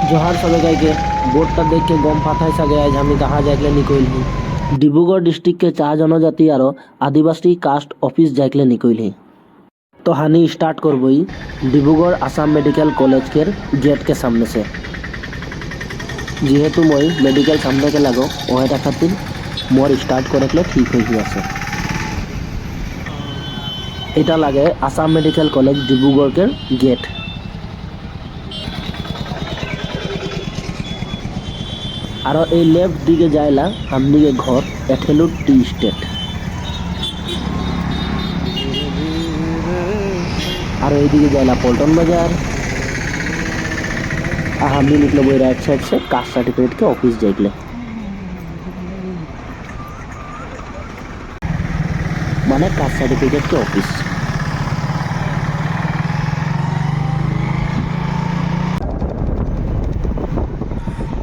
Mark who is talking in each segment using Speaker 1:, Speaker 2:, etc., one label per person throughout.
Speaker 1: जोहार सबे के बोर्डटा देख के गम पाथाई सगे आज हमें कहा जाकले निकल ही डिब्रूगढ़ डिस्ट्रिक्ट के 4 जनजाति और आदिवासी कास्ट ऑफिस जाकले निकल ही तो हानि स्टार्ट करबई डिब्रूगढ़ आसाम मेडिकल कॉलेज के गेट के सामने से जेहेतु मैं मेडिकल सामने के लगो वह खातिर मोर स्टार्ट करे ठीक हो आसे এটা লাগে আসাম মেডিকেল কলেজ ডিব্ৰুগড়ের গেট আর এই লেফট দিকে যাইলা আমদিকে ঘর এঠেলুর টি স্টেট আর এইদিকে যাইলা পল্টন বাজার আর हमने निकले वही राइट साइड से कास्ट सर्टिफिकेट के ऑफिस जाइले माने कास्ट सर्टिफिकेट के ऑफिस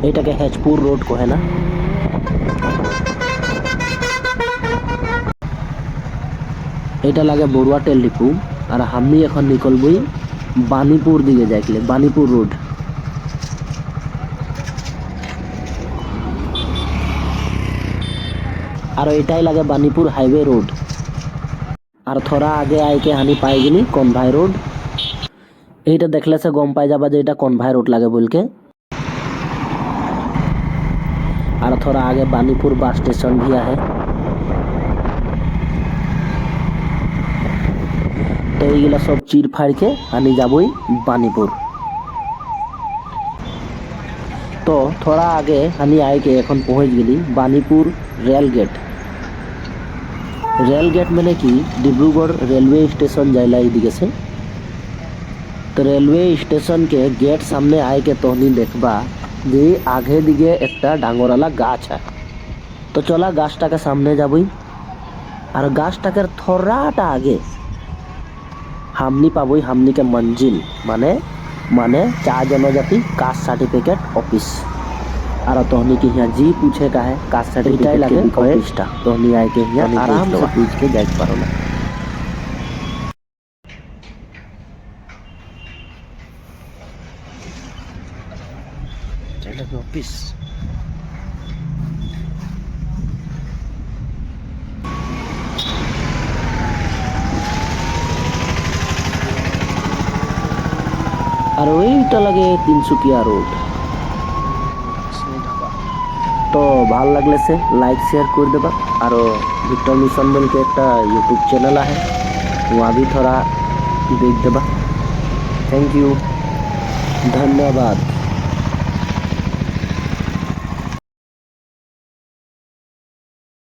Speaker 1: এটাকে হেজপুর রোড কহে না এটা লাগে বড়ুয়া তেল ডিপু আর আমি এখন নিকলবই বানিপুর দিকে যাইলে বানিপুর রোড আর এটাই লাগে বানিপুর হাইওয়ে रोड আর थोड़ा आगे आके हानि पाएगिनी कन्भाई रोड এইটা দেখলে সে গম পাই যাবা যে এটা कन्भाई रोड লাগে বলকে और थोड़ा आगे बानीपुर बस स्टेशन भी है तो ये सब चीर फाड़ के आनी जाबई बानीपुर तो थोड़ा आगे हानि आए के এখন पहुँच गली बानीपुर रेल गेट मैंने कि डिब्रूगढ़ रेलवे स्टेशन जाइला दिखे से तो रेलवे स्टेशन के गेट सामने आए के तहनी देखबा যে आगे दिखे एक डांगरवाला गाछ है तो चला गाछटा के सामने जाबई और गाछटा के थोड़ाटा आगे हमनी पाबई हमनी के मंजिल माने माने 4 जनजाति कास्ट सर्टिफिकेट ऑफिस और तहनी के यहाँ जी पूछे का है कास्ट सर्टिफिकेट लगे ऑफिसटा तहनी आए के यहाँ आराम से पूछ के जाए पारो ना ऑफिस और ওইটা লাগে তিনসুকিয়া রোড তো ভালো লাগলে সে লাইক शेयर कर देबा और विक्टर मिशन बोल के एक यूट्यूब चैनल है वहाँ भी थोड़ा देख देबा थैंक यू धन्यवाद।